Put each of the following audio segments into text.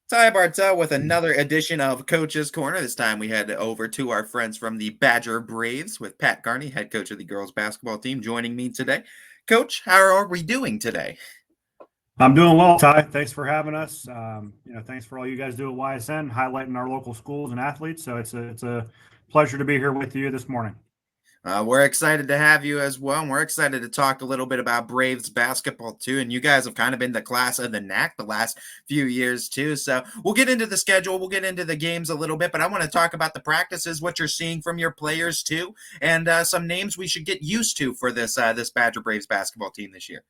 Ty Bartel with another edition of Coach's Corner. This time we head over to our friends from the Badger Braves with Pat Carney, head coach of the girls basketball team, joining me today. Coach, how are we doing today? I'm doing well, Ty. Thanks for having us. Thanks for all you guys do at YSN, highlighting our local schools and athletes. So it's a pleasure to be here with you this morning. We're excited to have you as well. And we're excited to talk a little bit about Braves basketball too. And you guys have kind of been the class of the NAC the last few years too. So we'll get into the schedule, we'll get into the games a little bit, but I want to talk about the practices, what you're seeing from your players too, and some names we should get used to for this Badger Braves basketball team this year.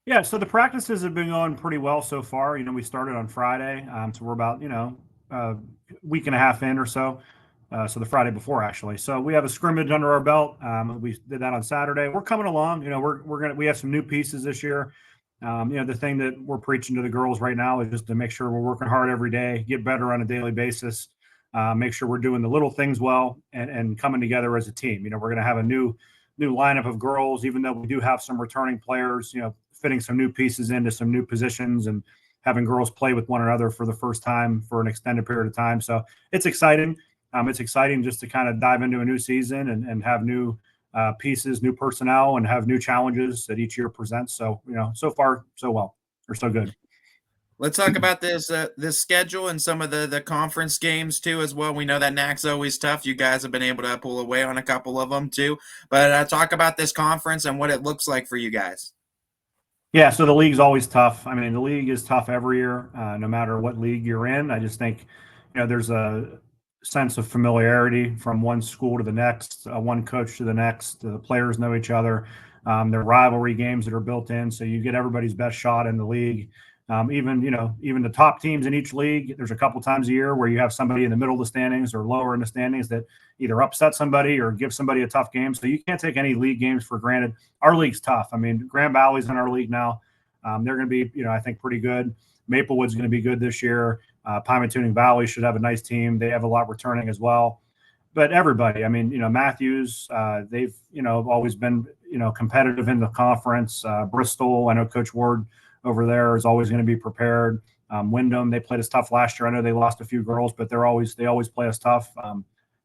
Yeah, so the practices have been going pretty well so far. We started on Friday, so we're about a week and a half in or so. So the Friday before, actually. So we have a scrimmage under our belt. We did that on Saturday. We're coming along. We have some new pieces this year. The thing that we're preaching to the girls right now is just to make sure we're working hard every day, get better on a daily basis, make sure we're doing the little things well, and coming together as a team. We're going to have a new lineup of girls, even though we do have some returning players. Fitting some new pieces into some new positions and having girls play with one another for the first time for an extended period of time. So it's exciting. It's exciting just to kind of dive into a new season and have new pieces, new personnel, and have new challenges that each year presents. So, so far, so well, or so good. Let's talk about this schedule and some of the conference games too as well. We know that NAC's always tough. You guys have been able to pull away on a couple of them too. But talk about this conference and what it looks like for you guys. Yeah, so the league's always tough. I mean, the league is tough every year, no matter what league you're in. I just think, there's a sense of familiarity from one school to the next, one coach to the next. The players know each other. There are rivalry games that are built in, so you get everybody's best shot in the league. Even the top teams in each league, there's a couple times a year where you have somebody in the middle of the standings or lower in the standings that either upset somebody or give somebody a tough game. So you can't take any league games for granted. Our league's tough. I mean, Grand Valley's in our league now. They're going to be, I think, pretty good. Maplewood's going to be good this year. Pymatuning Valley should have a nice team. They have a lot returning as well. But everybody, I mean, Matthews, they've, always been, competitive in the conference. Bristol, I know Coach Ward over there is always going to be prepared. Wyndham, they played us tough last year. I know they lost a few girls, but they always play us tough.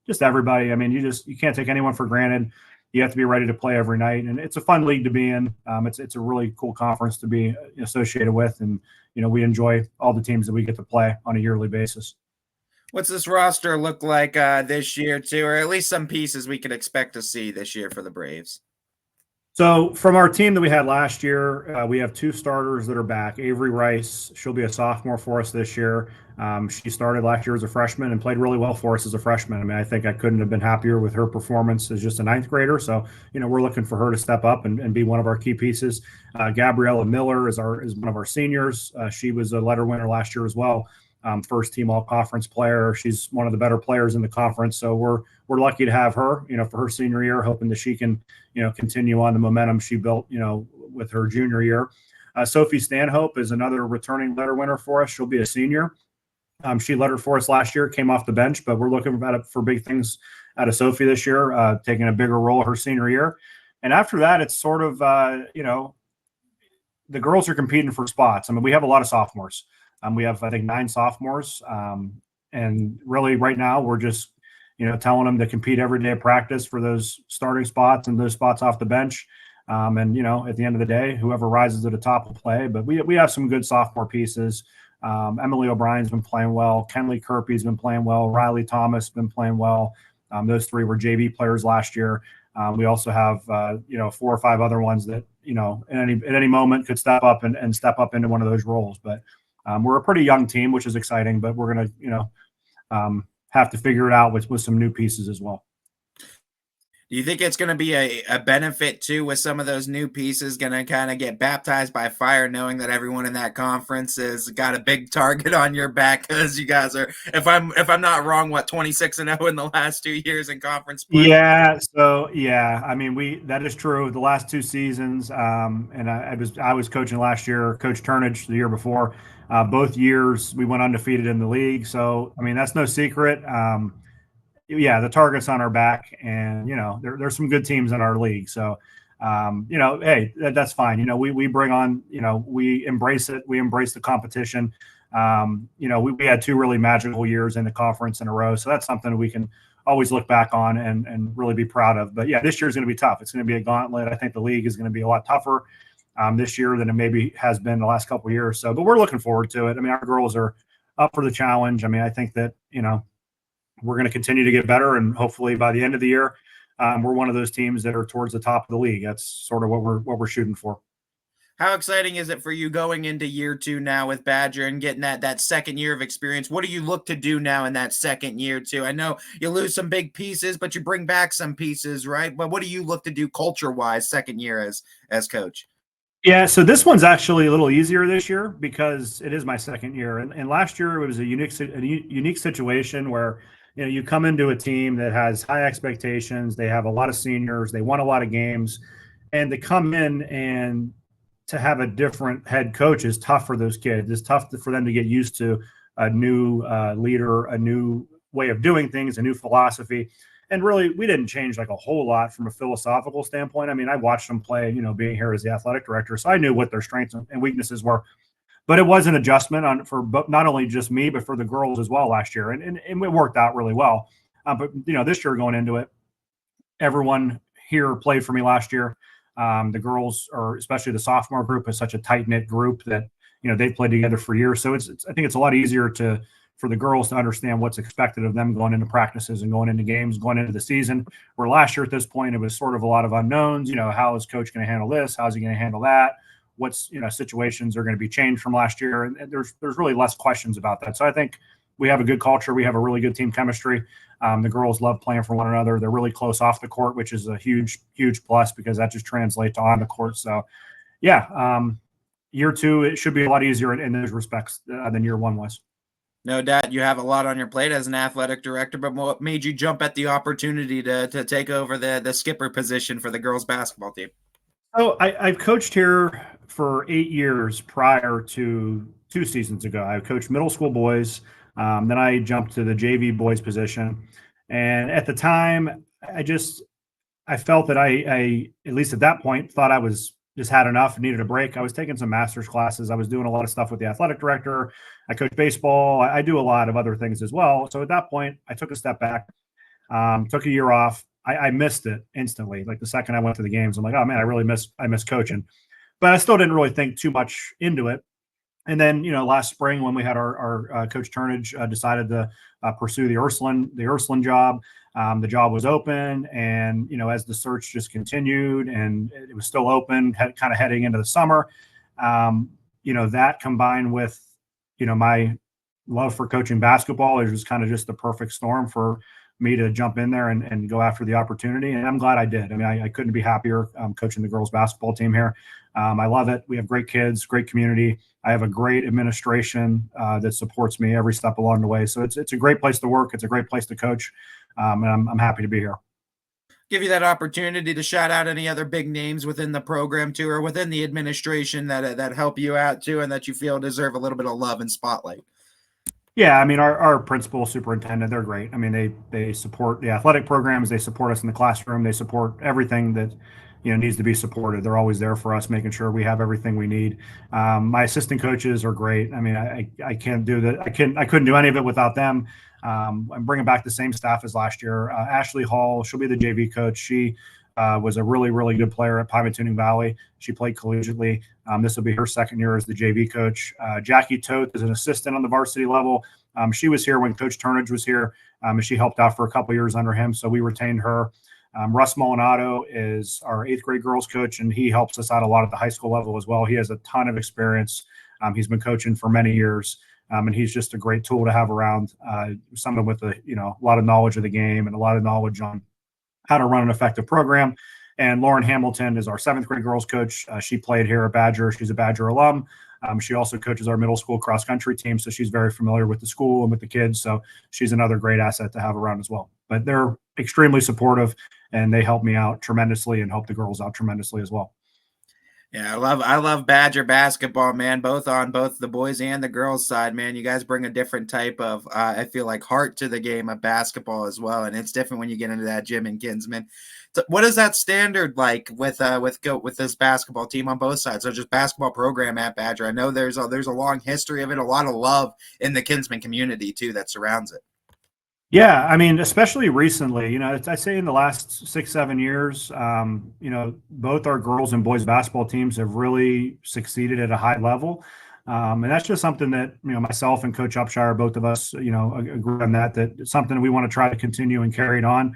Just everybody. I mean, you can't take anyone for granted. You have to be ready to play every night, and it's a fun league to be in. It's a really cool conference to be associated with, and we enjoy all the teams that we get to play on a yearly basis. What's this roster look like this year too, or at least some pieces we could expect to see this year for the Braves? So from our team that we had last year, we have two starters that are back. Avery Rice, she'll be a sophomore for us this year. She started last year as a freshman and played really well for us as a freshman. I mean, I think I couldn't have been happier with her performance as just a ninth grader. So, we're looking for her to step up and be one of our key pieces. Gabriella Miller is one of our seniors. She was a letter winner last year as well. First team all conference player. She's one of the better players in the conference. So we're lucky to have her, for her senior year, hoping that she can, continue on the momentum she built, with her junior year. Sophie Stanhope is another returning letter winner for us. She'll be a senior. She lettered for us last year, came off the bench, but we're looking for big things out of Sophie this year, taking a bigger role her senior year. And after that, it's sort of, the girls are competing for spots. I mean, we have a lot of sophomores. We have, I think, 9 sophomores. And really right now we're just, telling them to compete every day of practice for those starting spots and those spots off the bench. At the end of the day, whoever rises to the top will play. But we have some good sophomore pieces. Emily O'Brien's been playing well. Kenley Kirby's been playing well. Riley Thomas been playing well. Those 3 were JV players last year. We also have, 4 or 5 other ones that, at any moment could step up and step up into one of those roles. But we're a pretty young team, which is exciting, but we're going to, have to figure it out with some new pieces as well. Do you think it's going to be a benefit too with some of those new pieces going to kind of get baptized by fire, knowing that everyone in that conference has got a big target on your back because you guys are, if I'm not wrong, 26-0 in the last 2 years in conference play? Yeah. So I mean, that is true. The last 2 seasons, and I was coaching last year, Coach Turnage the year before. Both years we went undefeated in the league. So I mean, that's no secret. The target's on our back, and there's some good teams in our league. So Hey, that's fine. We bring on, we embrace it. We embrace the competition. We had 2 really magical years in the conference in a row. So that's something we can always look back on and really be proud of. But yeah, this year is going to be tough. It's going to be a gauntlet. I think the league is going to be a lot tougher this year than it maybe has been the last couple of years. So, but we're looking forward to it. I mean, our girls are up for the challenge. I mean, I think that, we're going to continue to get better, and hopefully by the end of the year, we're one of those teams that are towards the top of the league. That's sort of what we're shooting for. How exciting is it for you going into year 2 now with Badger and getting that second year of experience? What do you look to do now in that second year too? I know you lose some big pieces, but you bring back some pieces, right? But what do you look to do culture wise second year as coach? Yeah, so this one's actually a little easier this year because it is my second year, and last year it was a unique situation where you come into a team that has high expectations. They have a lot of seniors. They won a lot of games, and to come in and to have a different head coach is tough for those kids. It's tough for them to get used to a new leader, a new way of doing things, a new philosophy. And really, we didn't change like a whole lot from a philosophical standpoint. I mean, I watched them play, being here as the athletic director, so I knew what their strengths and weaknesses were. But it was an adjustment for not only just me, but for the girls as well last year, and it worked out really well. But this year going into it, everyone here played for me last year. The girls, or especially the sophomore group, is such a tight knit group that they've played together for years. So I think it's a lot easier for the girls to understand what's expected of them going into practices and going into games, going into the season. Where last year at this point, it was sort of a lot of unknowns. How is coach going to handle this? How's he going to handle that? What's situations are going to be changed from last year? And there's really less questions about that. So I think we have a good culture. We have a really good team chemistry. The girls love playing for one another. They're really close off the court, which is a huge, huge plus because that just translates to on the court. So, yeah, year 2, it should be a lot easier in those respects than year 1 was. No doubt you have a lot on your plate as an athletic director, but what made you jump at the opportunity to take over the skipper position for the girls basketball team? So I've coached here for 8 years prior to 2 seasons ago. I coached middle school boys. Then I jumped to the JV boys position. And at the time, I felt that I, at least at that point, thought I was just had enough, needed a break. I was taking some master's classes. I was doing a lot of stuff with the athletic director. I coach baseball. I do a lot of other things as well. So at that point, I took a step back, took a year off. I missed it instantly. Like the second I went to the games, I'm like, oh man, I miss coaching. But I still didn't really think too much into it. And then, last spring when we had our Coach Turnage decided to pursue the Ursuline job, the job was open, and as the search just continued and it was still open, kind of heading into the summer, that combined with my love for coaching basketball, it was kind of just the perfect storm for me to jump in there and go after the opportunity. And I'm glad I did. I mean, I couldn't be happier coaching the girls basketball team here. I love it. We have great kids, great community. I have a great administration that supports me every step along the way. So it's a great place to work. It's a great place to coach. And I'm happy to be here. Give you that opportunity to shout out any other big names within the program too, or within the administration that help you out too, and that you feel deserve a little bit of love and spotlight. Yeah, I mean, our principal superintendent, they're great. I mean, they support the athletic programs. They support us in the classroom. They support everything that needs to be supported. They're always there for us, making sure we have everything we need. My assistant coaches are great. I mean, I can't do that. I couldn't do any of it without them. I'm bringing back the same staff as last year. Ashley Hall, she'll be the JV coach. She was a really, really good player at Pymatuning Valley. She played collegiately. This will be her second year as the JV coach. Jackie Toth is an assistant on the varsity level. She was here when Coach Turnage was here, and she helped out for a couple years under him, so we retained her. Russ Molinado is our 8th grade girls coach, and he helps us out a lot at the high school level as well. He has a ton of experience. He's been coaching for many years, and he's just a great tool to have around. Someone with a lot of knowledge of the game and a lot of knowledge on how to run an effective program. And Lauren Hamilton is our 7th grade girls coach. She played here at Badger. She's a Badger alum. She also coaches our middle school cross country team, so she's very familiar with the school and with the kids. So she's another great asset to have around as well. But they're extremely supportive, and they help me out tremendously and help the girls out tremendously as well. Yeah, I love Badger basketball, man. Both on both the boys and the girls side, man. You guys bring a different type of, I feel like, heart to the game of basketball as well, and it's different when you get into that gym in Kinsman. So what is that standard like with this basketball team on both sides? So just basketball program at Badger. I know there's a long history of it, a lot of love in the Kinsman community too that surrounds it. Yeah, I mean, especially recently, I say in the last 6, 7 years, both our girls and boys basketball teams have really succeeded at a high level. And that's just something that, myself and Coach Upshire, both of us, agree on that it's something we want to try to continue and carry it on.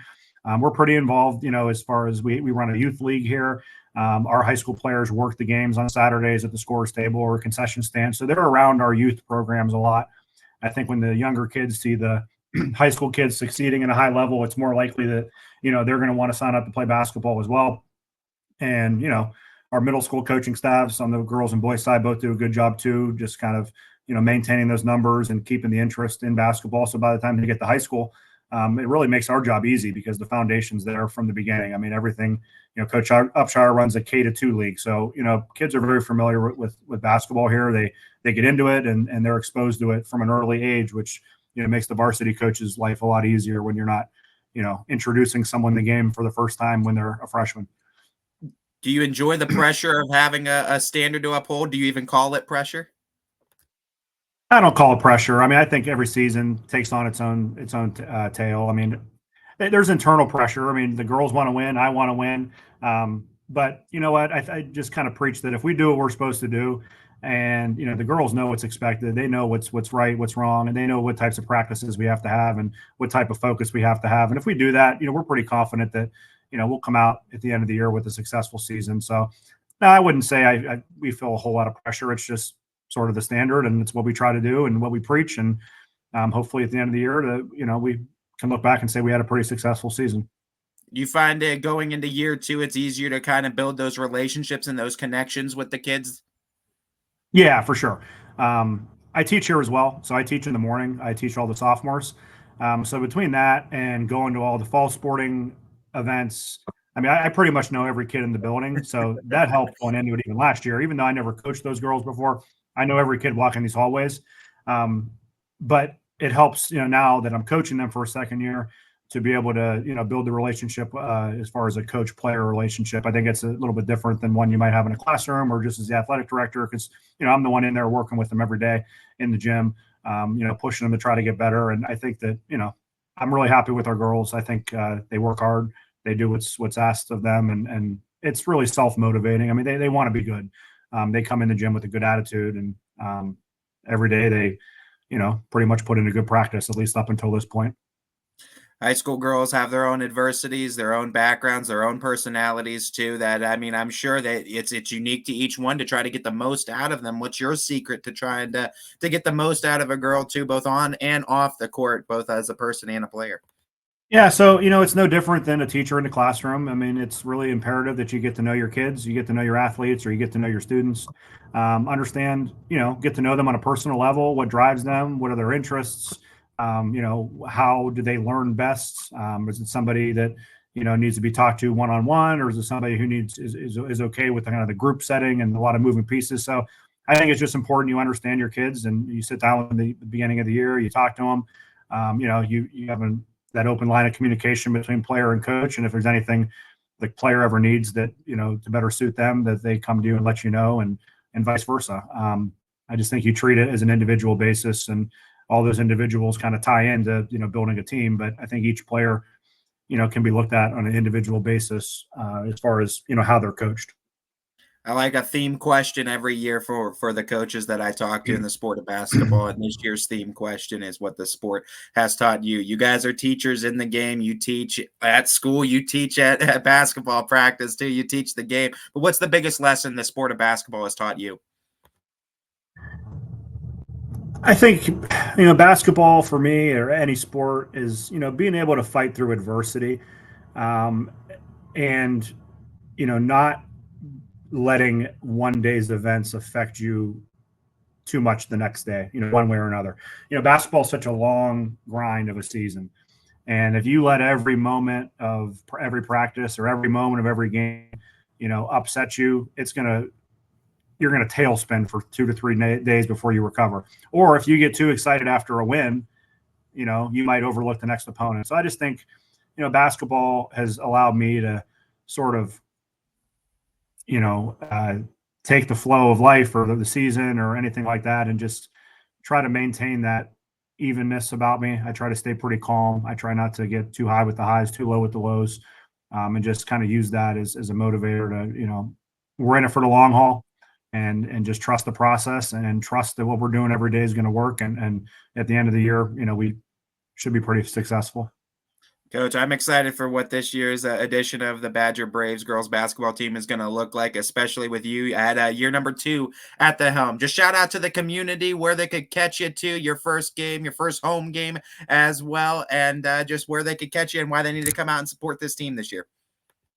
We're pretty involved, as far as we run a youth league here. Our high school players work the games on Saturdays at the scores table or concession stand. So they're around our youth programs a lot. I think when the younger kids see the high school kids succeeding at a high level, it's more likely that, they're going to want to sign up to play basketball as well. And, our middle school coaching staffs on the girls and boys side both do a good job too, just kind of, maintaining those numbers and keeping the interest in basketball. So by the time they get to high school, it really makes our job easy because the foundation's there from the beginning. I mean, everything, Coach Upshire runs a K-2 league. So, kids are very familiar with basketball here. They get into it and they're exposed to it from an early age, which, makes the varsity coach's life a lot easier when you're not, introducing someone the game for the first time when they're a freshman. Do you enjoy the pressure of having a standard to uphold? Do you even call it pressure? I don't call it pressure. I mean, I think every season takes on its own tail. I mean, there's internal pressure. I mean, the girls want to win. I want to win. But you know what? I just kind of preach that if we do what we're supposed to do, and the girls know what's expected, they know what's right, what's wrong, and they know what types of practices we have to have and what type of focus we have to have. And if we do that, we're pretty confident that we'll come out at the end of the year with a successful season. So, no, I wouldn't say we feel a whole lot of pressure. It's just sort of the standard, and it's what we try to do and what we preach. And hopefully, at the end of the year, we can look back and say we had a pretty successful season. You find it going into year two, it's easier to kind of build those relationships and those connections with the kids? Yeah, for sure. I teach here as well. So I teach in the morning. I teach all the sophomores. So between that and going to all the fall sporting events, I mean, I pretty much know every kid in the building. So that helped going into it even last year. Even though I never coached those girls before, I know every kid walking these hallways. But it helps, now that I'm coaching them for a second year to be able to, build the relationship as far as a coach player relationship. I think it's a little bit different than one you might have in a classroom or just as the athletic director because, I'm the one in there working with them every day in the gym, pushing them to try to get better. And I think that, I'm really happy with our girls. I think they work hard. They do what's asked of them. And it's really self-motivating. I mean, they want to be good. They come in the gym with a good attitude and every day they, pretty much put in a good practice, at least up until this point. High school girls have their own adversities, their own backgrounds, their own personalities too. That I mean, I'm sure that it's unique to each one to try to get the most out of them. What's your secret to trying to get the most out of a girl too, both on and off the court, both as a person and a player? Yeah, so it's no different than a teacher in the classroom. I mean, it's really imperative that you get to know your kids, you get to know your athletes, or you get to know your students. Understand, get to know them on a personal level. What drives them? What are their interests? How do they learn best? Is it somebody that needs to be talked to one on one, or is it somebody who is okay with kind of the group setting and a lot of moving pieces? So I think it's just important you understand your kids and you sit down in the beginning of the year, you talk to them. You have that open line of communication between player and coach. And if there's anything the player ever needs that, to better suit them, that they come to you and let you know and vice versa. I just think you treat it as an individual basis and all those individuals kind of tie into, building a team. But I think each player, can be looked at on an individual basis as far as, how they're coached. I like a theme question every year for the coaches that I talk to in the sport of basketball. And this year's theme question is what the sport has taught you. You guys are teachers in the game. You teach at school. You teach at basketball practice too. You teach the game. But what's the biggest lesson the sport of basketball has taught you? I think, basketball for me or any sport is, being able to fight through adversity um, and, not letting one day's events affect you too much the next day, one way or another. Basketball is such a long grind of a season. And if you let every moment of every practice or every moment of every game, upset you, it's going to you're going to tailspin for 2 to 3 days before you recover. Or if you get too excited after a win, you might overlook the next opponent. So I just think, basketball has allowed me to sort of, you know, uh, take the flow of life or the season or anything like that and just try to maintain that evenness about me. I try to stay pretty calm. I try not to get too high with the highs, too low with the lows, and just kind of use that as a motivator to, we're in it for the long haul and just trust the process and trust that what we're doing every day is going to work. And at the end of the year, we should be pretty successful. Coach, I'm excited for what this year's edition of the Badger Braves girls basketball team is going to look like, especially with you at year number 2 at the helm. Just shout out to the community where they could catch you to your first game, your first home game as well, and just where they could catch you and why they need to come out and support this team this year.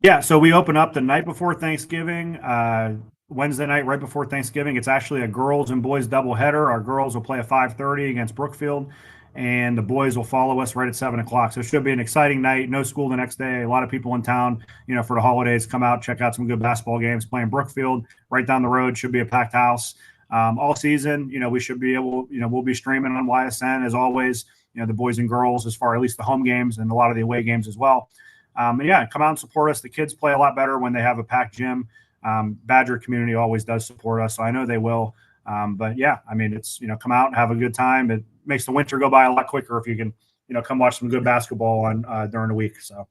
Yeah, so we open up the night before Thanksgiving, Wednesday night, right before Thanksgiving. It's actually a girls and boys doubleheader. Our girls will play at 5:30 against Brookfield, and the boys will follow us right at 7 o'clock. So it should be an exciting night. No school the next day. A lot of people in town, for the holidays, come out, check out some good basketball games. Playing Brookfield right down the road, should be a packed house. All season, we should be able, we'll be streaming on YSN as always. The boys and girls, as far at least the home games and a lot of the away games as well. And yeah, come out and support us. The kids play a lot better when they have a packed gym. Badger community always does support us, so I know they will. But yeah, I mean, it's, come out and have a good time. It makes the winter go by a lot quicker if you can, come watch some good basketball on during the week. So.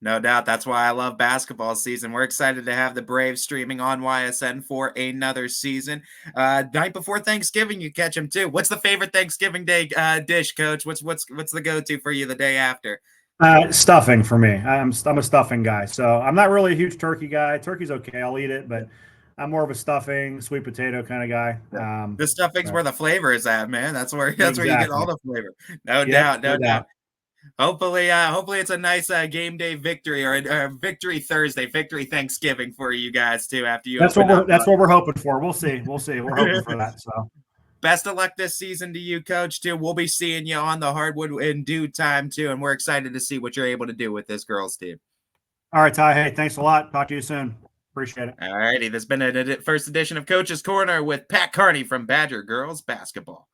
No doubt. That's why I love basketball season. We're excited to have the Braves streaming on YSN for another season. Night before Thanksgiving, you catch them too. What's the favorite Thanksgiving Day dish, Coach? What's the go-to for you the day after? Stuffing for me. I'm a stuffing guy, so I'm not really a huge turkey guy. Turkey's okay, I'll eat it, but I'm more of a stuffing, sweet potato kind of guy. The stuffing's where the flavor is at, man. That's where you get all the flavor. No Yep, doubt, no doubt. Hopefully it's a nice game day victory or a victory Thursday, victory Thanksgiving for you guys too. After you, that's what we're hoping for. We'll see. We're hoping for that. So. Best of luck this season to you, Coach, too. We'll be seeing you on the hardwood in due time, too, and we're excited to see what you're able to do with this girls' team. All right, Ty. Hey, thanks a lot. Talk to you soon. Appreciate it. All righty. This has been a first edition of Coach's Corner with Pat Carney from Badger Girls Basketball.